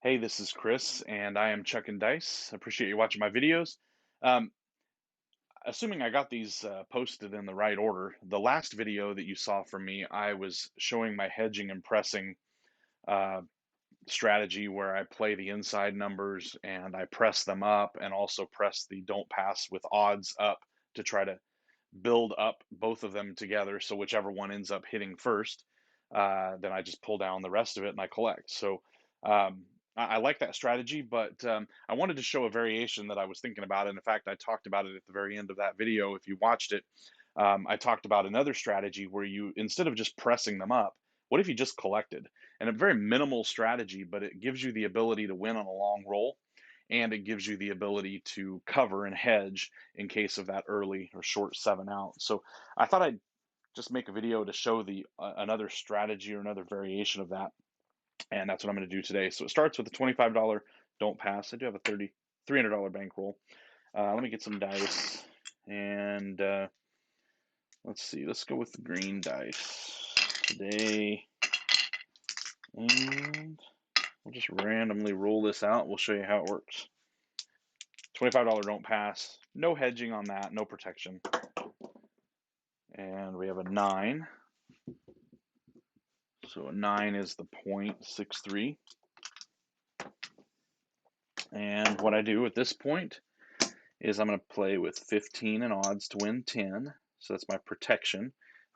Hey, this is Chris, and I am chucking dice. I appreciate you watching my videos. Um, Assuming I got these posted in the right order, the last video that you saw from me, I was showing my hedging and pressing uh, strategy where I play the inside numbers and I press them up and also press the don't pass with odds up to try to build up both of them together. So whichever one ends up hitting first, then I just pull down the rest of it and I collect. So um, I like that strategy, but I wanted to show a variation that I was thinking about. And in fact, I talked about it at the very end of that video. If you watched it, I talked about another strategy where you, instead of just pressing them up, what if you just collected? And a very minimal strategy, but it gives you the ability to win on a long roll, and it gives you the ability to cover and hedge in case of that early or short 7 out. So I thought I'd just make a video to show the another strategy or another variation of that, and that's what I'm going to do today. So it starts with a $25 don't pass. I do have a $300 bankroll. Let me get some dice, and let's see. Let's go with the green dice today, and we'll just randomly roll this out. We'll show you how it works. $25 don't pass. No hedging on that, no protection. And we have a 9. So a 9 is the 0.63. And what I do at this point is I'm going to play with 15 and odds to win 10. So that's my protection.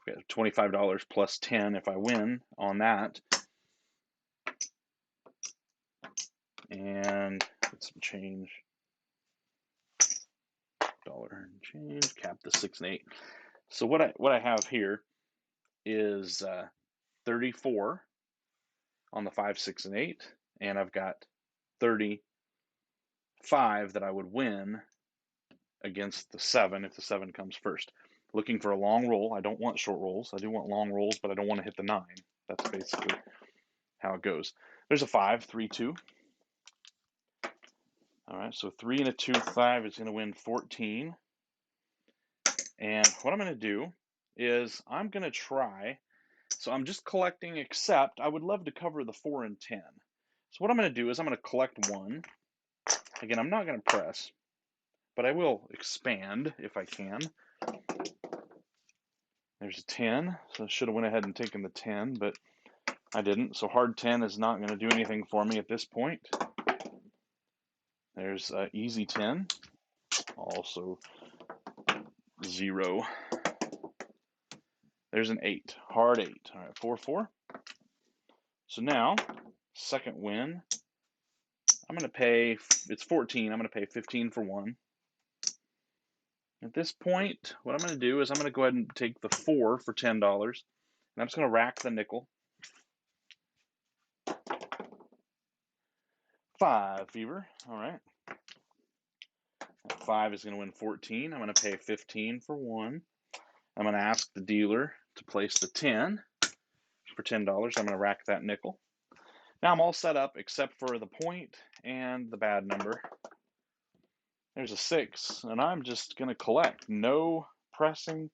I've got $25 plus 10 if I win on that. And get some change. Dollar and change. Cap the 6 and 8. So what I have here is 34 on the 5, 6, and 8, and I've got 35 that I would win against the 7 if the 7 comes first. Looking for a long roll. I don't want short rolls. I do want long rolls, but I don't want to hit the 9. That's basically how it goes. There's a 5, 3, 2. All right, so 3 and a 2, 5 is going to win 14. And what I'm going to do is I'm going to try. So I'm just collecting, except I would love to cover the 4 and 10. So what I'm going to do is I'm going to collect 1. Again, I'm not going to press, but I will expand if I can. There's a 10, so I should have went ahead and taken the 10, but I didn't. So hard 10 is not going to do anything for me at this point. There's easy 10, also 0. There's an 8, hard 8. All right, 4, 4. So now, second win, I'm going to pay, it's 14, I'm going to pay 15 for 1. At this point, what I'm going to do is I'm going to go ahead and take the 4 for $10, and I'm just going to rack the nickel. 5 fever. All right. That 5 is going to win 14. I'm going to pay 15 for 1. I'm going to ask the dealer to place the 10 for $10. I'm going to rack that nickel. Now I'm all set up except for the point and the bad number. There's a 6, and I'm just going to collect. No pressing,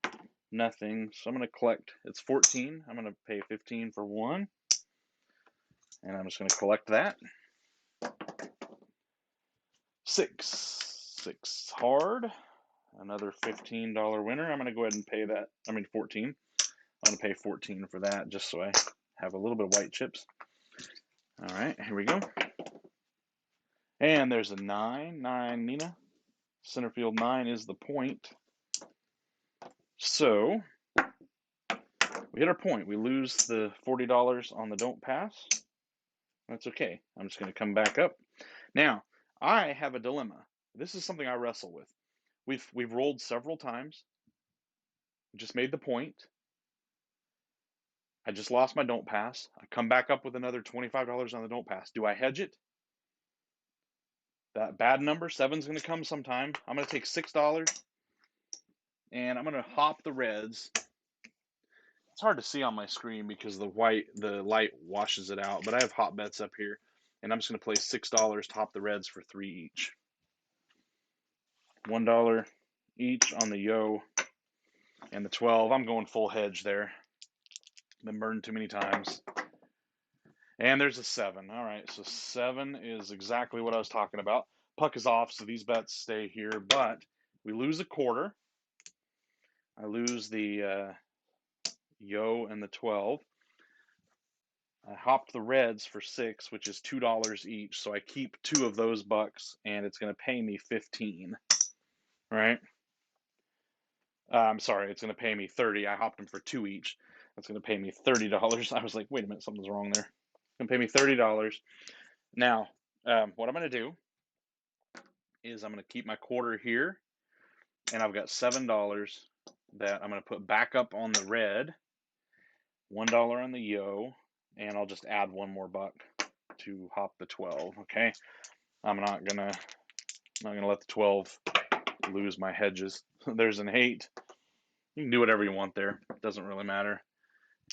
nothing. So I'm going to collect. It's 14. I'm going to pay 15 for 1. And I'm just going to collect that. 6 hard. Another $15 winner. I'm going to go ahead and pay that. 14. I'm going to pay 14 for that just so I have a little bit of white chips. All right, here we go. And there's a 9. 9, Nina. Center field 9 is the point. So we hit our point. We lose the $40 on the don't pass. That's okay. I'm just going to come back up. Now, I have a dilemma. This is something I wrestle with. We've rolled several times. Just made the point. I just lost my don't pass. I come back up with another $25 on the don't pass. Do I hedge it? That bad number, 7's going to come sometime. I'm going to take $6 and I'm going to hop the reds. It's hard to see on my screen because the light washes it out, but I have hot bets up here, and I'm just going to place $6 to hop the reds for 3 each. $1 each on the yo and the 12. I'm going full hedge there. Been burned too many times. And there's a 7. All right, so 7 is exactly what I was talking about. Puck is off, so these bets stay here, but we lose a quarter. I lose the yo and the 12. I hopped the reds for 6, which is $2 each, so I keep 2 of those bucks, and it's going to pay me 15, right? I'm sorry, it's going to pay me 30. I hopped them for 2 each. That's going to pay me $30. I was like, wait a minute, something's wrong there. It's going to pay me $30. Now, what I'm going to do is I'm going to keep my quarter here, and I've got $7 that I'm going to put back up on the red, $1 on the yo, and I'll just add 1 more buck to hop the 12. Okay, I'm not gonna let the 12 lose my hedges. There's an 8. You can do whatever you want there. It doesn't really matter.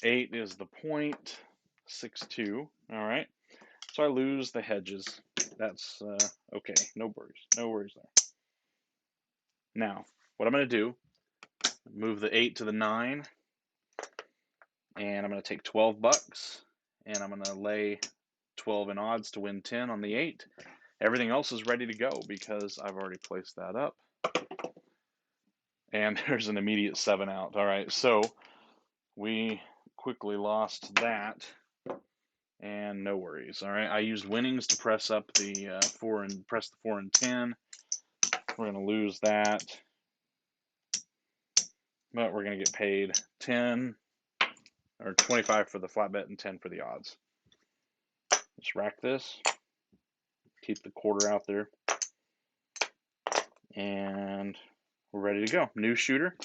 8 is the point. 6-2. All right. So I lose the hedges. That's okay. No worries. No worries there. Now, what I'm going to do, move the 8 to the 9, and I'm going to take 12 bucks, and I'm going to lay 12 in odds to win 10 on the 8. Everything else is ready to go because I've already placed that up. And there's an immediate 7 out. All right, so we quickly lost that, and no worries. All right, I used winnings to press up the 4 and press the 4 and 10. We're going to lose that, but we're going to get paid 10 or 25 for the flat bet and 10 for the odds. Just rack this, keep the quarter out there, and we're ready to go. New shooter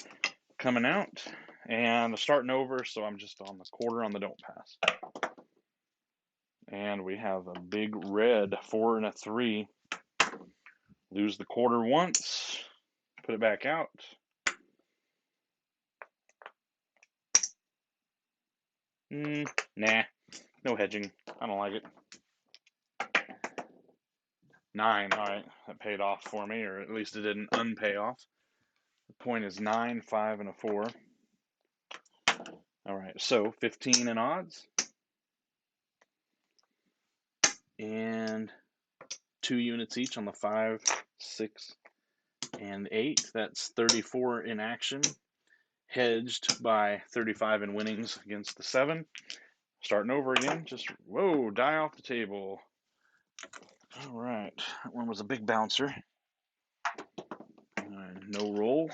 coming out, and starting over, so I'm just on the quarter on the don't pass. And we have a big red 4 and a 3. Lose the quarter once, put it back out. Nah, no hedging. I don't like it. 9. All right, that paid off for me, or at least it didn't unpay off. The point is 9, 5, and a 4. All right, so 15 in odds, and 2 units each on the 5, 6, and 8. That's 34 in action, hedged by 35 in winnings against the 7. Starting over again, just, whoa, die off the table. All right, that one was a big bouncer. No roll.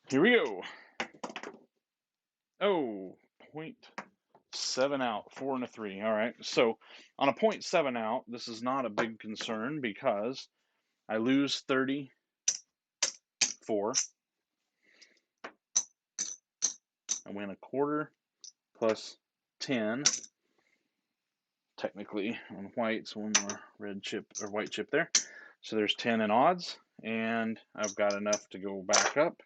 Here we go. Oh, 0.7 out, 4 and a 3. All right, so on a 0.7 out, this is not a big concern because I lose 34. I win a quarter plus 10. Technically on whites, 1 more red chip or white chip there. So there's 10 in odds, and I've got enough to go back up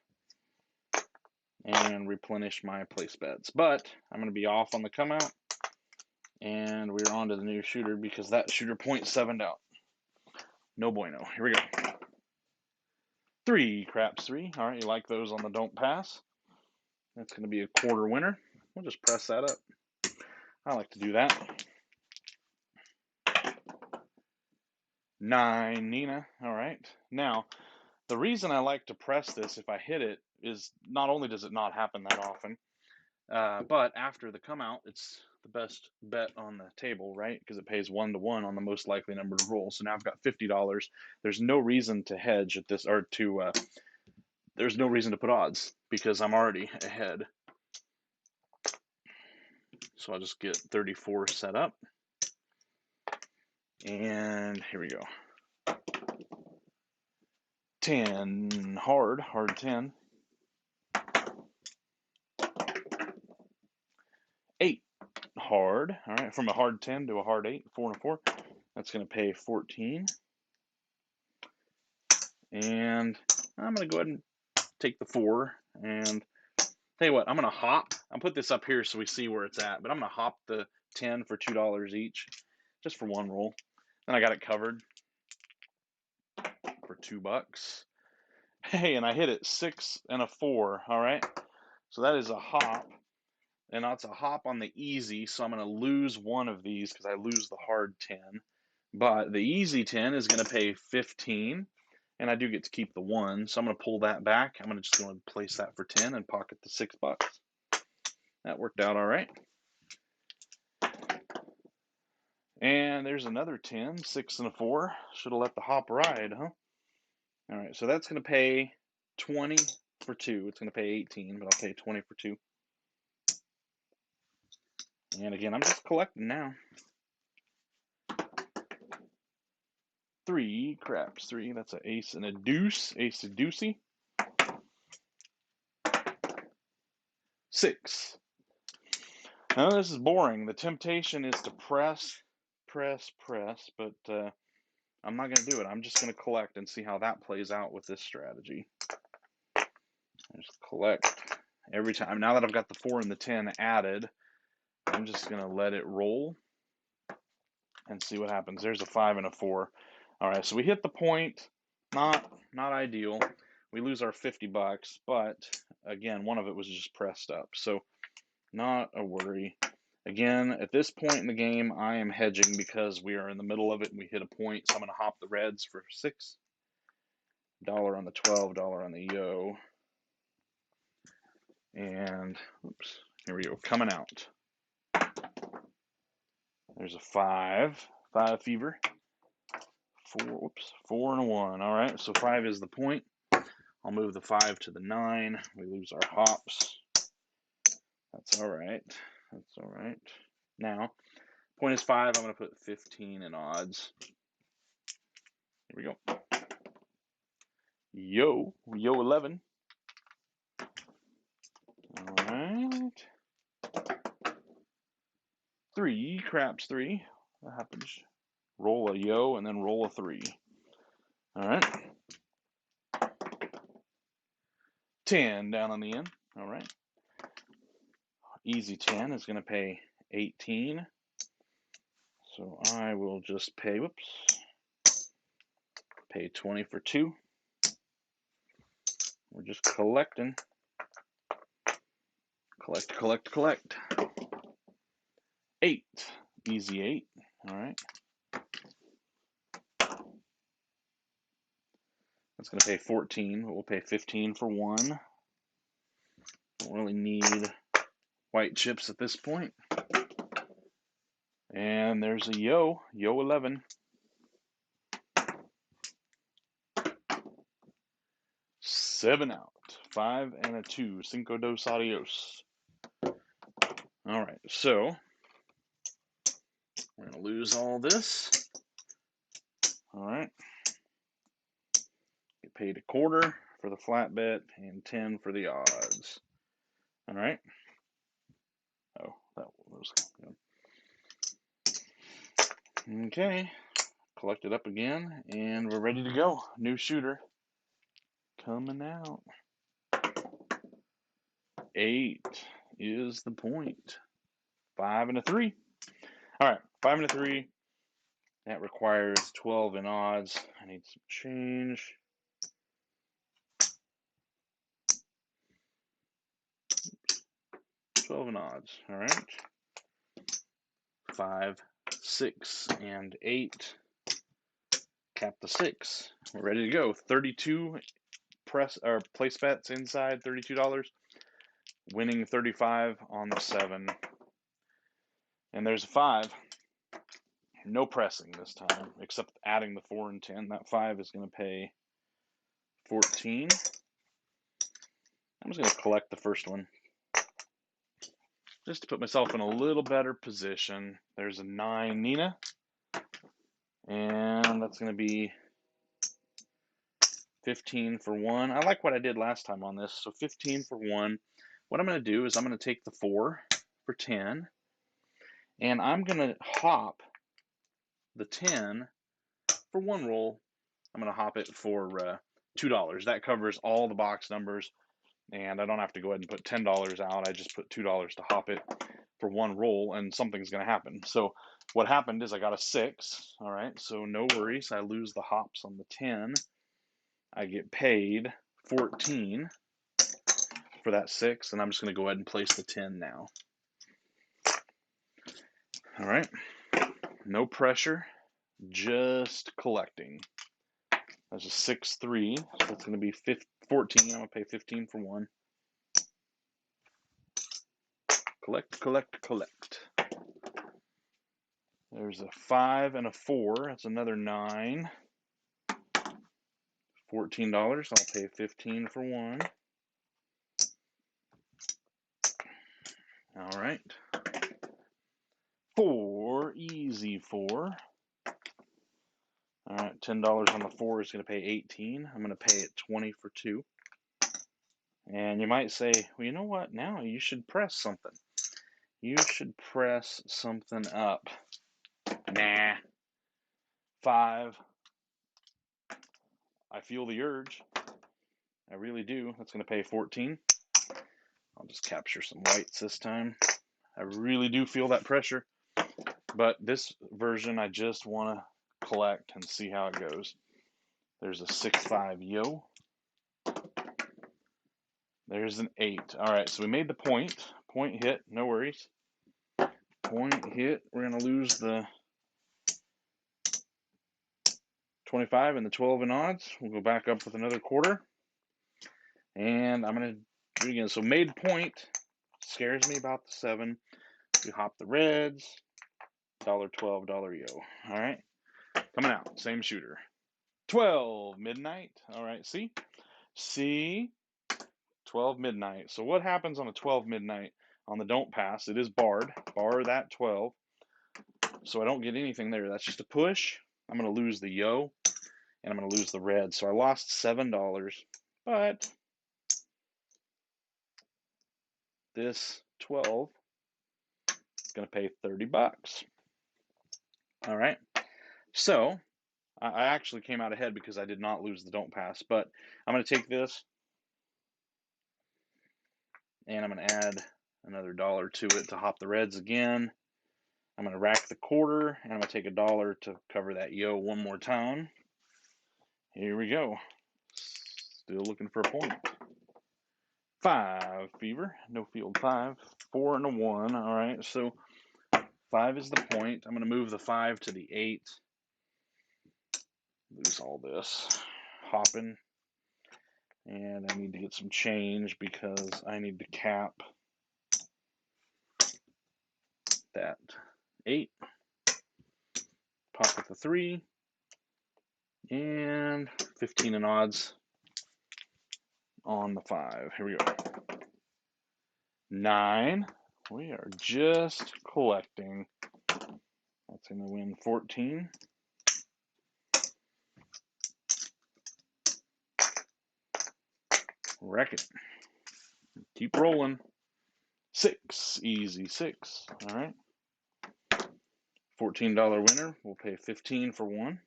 and replenish my place bets. But I'm going to be off on the come out, and we're on to the new shooter because that shooter 0.7 out. No bueno. Here we go. 3 craps 3. All right, you like those on the don't pass. That's going to be a quarter winner. We'll just press that up. I like to do that. 9 Nina. All right. Now, the reason I like to press this if I hit it is not only does it not happen that often, but after the come out, it's the best bet on the table, right? Because it pays 1-to-1 on the most likely number to roll. So now I've got $50. There's no reason to hedge at this, or to, there's no reason to put odds because I'm already ahead. So I'll just get 34 set up. And here we go. 10 hard 10. 8 hard. All right, from a hard 10 to a hard 8, 4 and a 4. That's going to pay 14. And I'm going to go ahead and take the 4. And tell you what, I'm going to hop. I'll put this up here so we see where it's at. But I'm going to hop the 10 for $2 each, just for 1 roll. Then I got it covered for $2. Hey, and I hit it 6 and a 4. All right, so that is a hop. and that's a hop on the easy, so I'm going to lose one of these because I lose the hard 10. But the easy 10 is going to pay 15, and I do get to keep the 1, so I'm going to pull that back. I'm just going to place that for 10 and pocket the $6. That worked out all right. And there's another 10, 6 and a 4. Should have let the hop ride, huh? All right, so that's going to pay 20 for 2. It's going to pay 18, but I'll pay 20 for 2. And again, I'm just collecting now. 3 craps, 3. That's an ace and a deuce. Ace a deucey. 6. Now this is boring. The temptation is to press, but I'm not going to do it. I'm just going to collect and see how that plays out with this strategy. Just collect every time. Now that I've got the 4 and the 10 added, I'm just going to let it roll and see what happens. There's a 5 and a 4. All right, so we hit the point. Not ideal. We lose our $50, but again, one of it was just pressed up, so not a worry. Again, at this point in the game, I am hedging because we are in the middle of it and we hit a point, so I'm going to hop the reds for $6. $1 on the 12, $1 on the yo. And, oops, here we go, coming out. There's a 5 fever. 4 and a 1. All right, so 5 is the point. I'll move the 5 to the 9. We lose our hops. That's all right. That's all right. Now, point is 5. I'm going to put 15 in odds. Here we go. Yo 11. All right. 3 craps 3. That happens. Roll a yo and then roll a 3. All right. 10 down on the end. All right. Easy 10 is going to pay 18. So I will just pay, pay 20 for 2. We're just collecting. Collect. 8. Easy 8. All right. That's going to pay 14, but we'll pay 15 for 1. Don't really need white chips at this point. And there's a yo 11. 7 out. 5 and a 2. Cinco dos adios. All right, so we're going to lose all this. All right. Get paid a quarter for the flat bet and 10 for the odds. All right. Oh, that was good. Okay. Collect it up again, and we're ready to go. New shooter coming out. 8 is the point. 5 and a 3. All right, 5 and a 3. That requires 12 in odds. I need some change. Oops. 12 in odds. All right. 5, 6, and 8. Cap the 6. We're ready to go. 32 place bets inside, $32. Winning 35 on the 7. And there's a 5. No pressing this time, except adding the 4 and 10. That 5 is going to pay 14. I'm just going to collect the first one, just to put myself in a little better position. There's a 9 Nina, and that's going to be 15 for 1. I like what I did last time on this, so 15 for 1. What I'm going to do is I'm going to take the 4 for 10, and I'm going to hop the 10 for 1 roll. I'm going to hop it for $2. That covers all the box numbers, and I don't have to go ahead and put $10 out. I just put $2 to hop it for 1 roll, and something's going to happen. So what happened is I got a 6. All right, so no worries. I lose the hops on the 10. I get paid 14 for that 6, and I'm just going to go ahead and place the 10 now. All right. No pressure, just collecting. That's a 6-3, so it's going to be 14. I'm going to pay 15 for one. Collect, collect, collect. There's a 5 and a 4. That's another 9. $14. I'll pay 15 for one. All right. 4, easy 4. All right, $10 on the 4 is going to pay 18. I'm going to pay it 20 for 2. And you might say, well, you know what? Now you should press something. You should press something up. Nah. 5. I feel the urge. I really do. That's going to pay 14. I'll just capture some whites this time. I really do feel that pressure. But this version, I just want to collect and see how it goes. There's a 6-5 yo. There's an 8. All right, so we made the point. Point hit, no worries. Point hit. We're going to lose the 25 and the 12 in odds. We'll go back up with another quarter. And I'm going to do it again. So made point. Scares me about the 7. We hop the reds. $1.12, yo. All right. Coming out. Same shooter. 12 midnight. All right. See? 12 midnight. So what happens on a 12 midnight on the don't pass? It is barred. Bar that 12. So I don't get anything there. That's just a push. I'm going to lose the yo. And I'm going to lose the red. So I lost $7. But this 12 is going to pay $30. All right. So I actually came out ahead because I did not lose the don't pass. But I'm going to take this and I'm going to add another $1 to it to hop the reds again. I'm going to rack the quarter and I'm going to take $1 to cover that yo one more time. Here we go. Still looking for a point. 5 fever, no field 5, 4 and a 1. All right, so 5 is the point. I'm going to move the 5 to the 8. Lose all this. Hopping. And I need to get some change because I need to cap that 8. Pocket the 3. And 15 in odds on the 5. Here we go. 9. We are just collecting. That's going to win 14. Wreck it. Keep rolling. 6. Easy 6. All right. $14 winner. We'll pay 15 for one.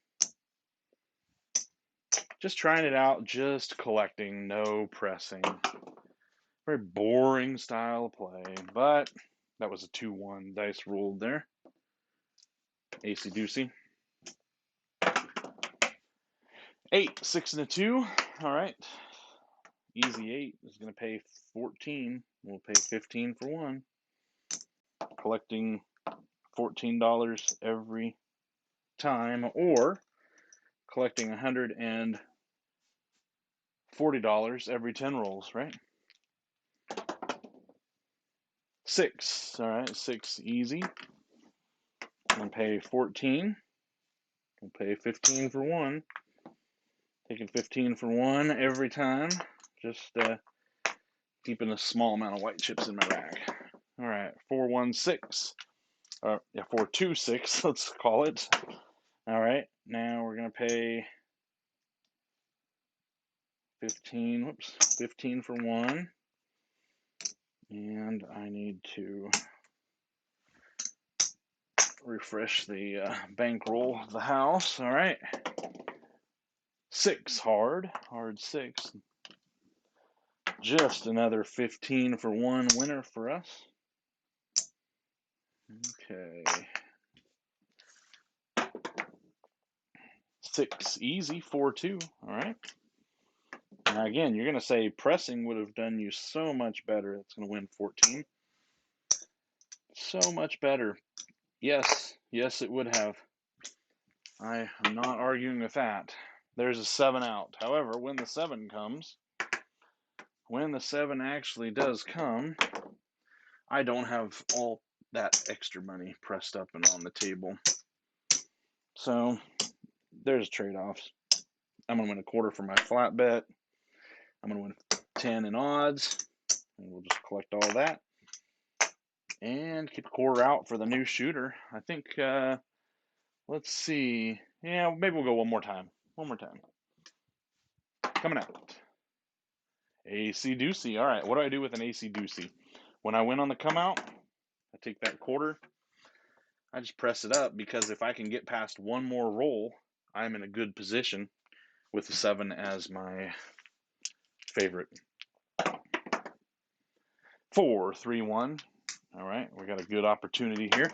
Just trying it out. Just collecting. No pressing. Very boring style of play. But that was a 2-1. Dice rolled there. Acey Deucey. 8, 6 and a 2. All right. Easy 8 is going to pay 14. We'll pay 15 for one. Collecting $14 every time, or collecting $140 every 10 rolls, right? 6. All right, 6 easy. I'm going to pay 14. We'll pay 15 for one. Taking 15 for one every time. Just keeping a small amount of white chips in my rack. All right, 4-1-6. 4-2-6, let's call it. All right, now we're going to pay 15 for one. And I need to refresh the bankroll of the house. All right. 6 hard 6. Just another 15 for one winner for us. Okay. 6 easy, 4-2. All right. Now again, you're going to say pressing would have done you so much better. It's going to win 14. So much better. Yes, yes, it would have. I am not arguing with that. There's a 7 out. However, when the 7 comes, when the 7 actually does come, I don't have all that extra money pressed up and on the table. So there's trade-offs. I'm going to win a quarter for my flat bet. I'm going to win 10 in odds. And we'll just collect all that. And keep a quarter out for the new shooter. I think, let's see. Yeah, maybe we'll go one more time. One more time. Coming out. AC Doocy. All right, what do I do with an AC Doocy? When I win on the come out, I take that quarter. I just press it up because if I can get past one more roll, I'm in a good position with the 7 as my favorite. 4, 3, 1. All right, we got a good opportunity here.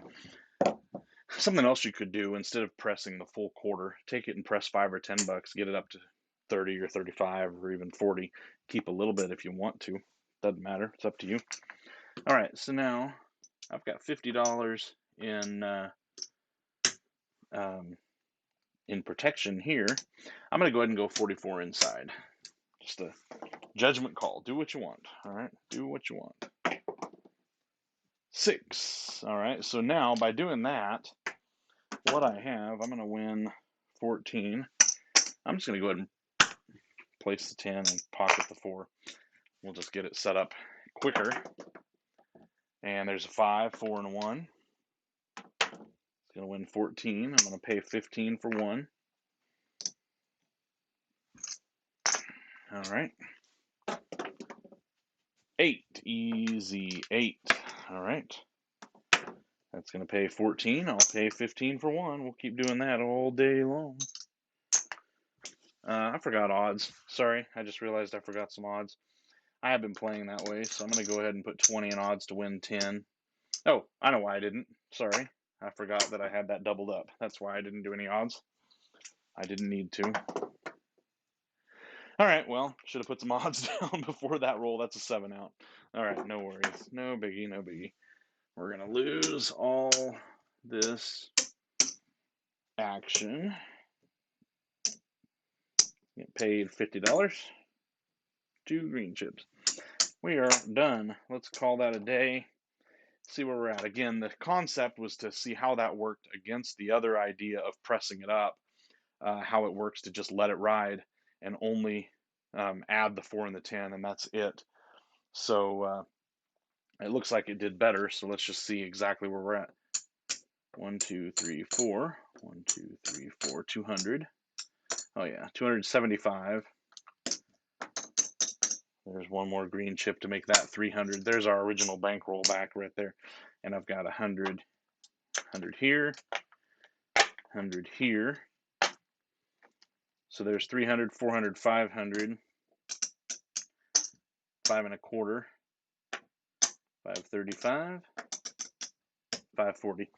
Something else you could do instead of pressing the full quarter, take it and press $5 or $10, get it up to 30 or 35 or even 40. Keep a little bit if you want to. Doesn't matter. It's up to you. All right, so now I've got $50 in protection here. I'm going to go ahead and go 44 inside. Just a judgment call. Do what you want. All right, do what you want. 6. All right, so now by doing that, what I have, I'm going to win 14. I'm just going to go ahead and place the 10 and pocket the 4. We'll just get it set up quicker. And there's a 5, 4, and 1. It's going to win 14. I'm going to pay 15 for 1. All right. 8. Easy 8. All right. That's going to pay 14. I'll pay 15 for 1. We'll keep doing that all day long. I forgot odds. Sorry, I just realized I forgot some odds. I have been playing that way, so I'm going to go ahead and put 20 in odds to win 10. Oh, I know why I didn't. Sorry. I forgot that I had that doubled up. That's why I didn't do any odds. I didn't need to. All right, well, should have put some odds down before that roll. That's a 7 out. All right, no worries. No biggie, no biggie. We're going to lose all this action. Get paid $50. 2 green chips. We are done. Let's call that a day. See where we're at. Again, the concept was to see how that worked against the other idea of pressing it up, how it works to just let it ride and only add the 4 and the 10, and that's it. So it looks like it did better, so let's just see exactly where we're at. 1, 2, 3, 4. 1, 2, 3, 4, 200. Oh yeah, 275. There's one more green chip to make that 300. There's our original bankroll back right there. And I've got 100, 100 here, 100 here. So there's 300, 400, 500, 5 and a quarter, 535, 540,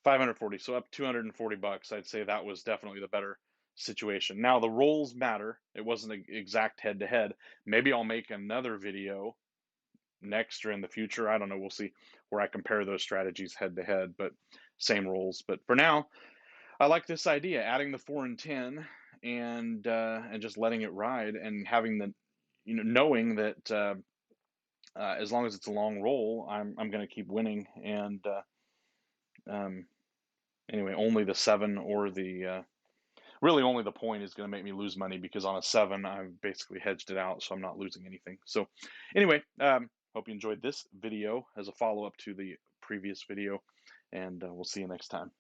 540. So up $240. I'd say that was definitely the better situation. Now the rolls matter. It wasn't an exact head-to-head. Maybe I'll make another video next or in the future. I don't know. We'll see where I compare those strategies head-to-head, but same rolls. But for now, I like this idea, adding the 4 and 10 and just letting it ride and having the, knowing that as long as it's a long roll, I'm going to keep winning. And anyway, only the 7 or the really only the point is going to make me lose money, because on a 7 I've basically hedged it out, so I'm not losing anything. So anyway, hope you enjoyed this video as a follow-up to the previous video, and we'll see you next time.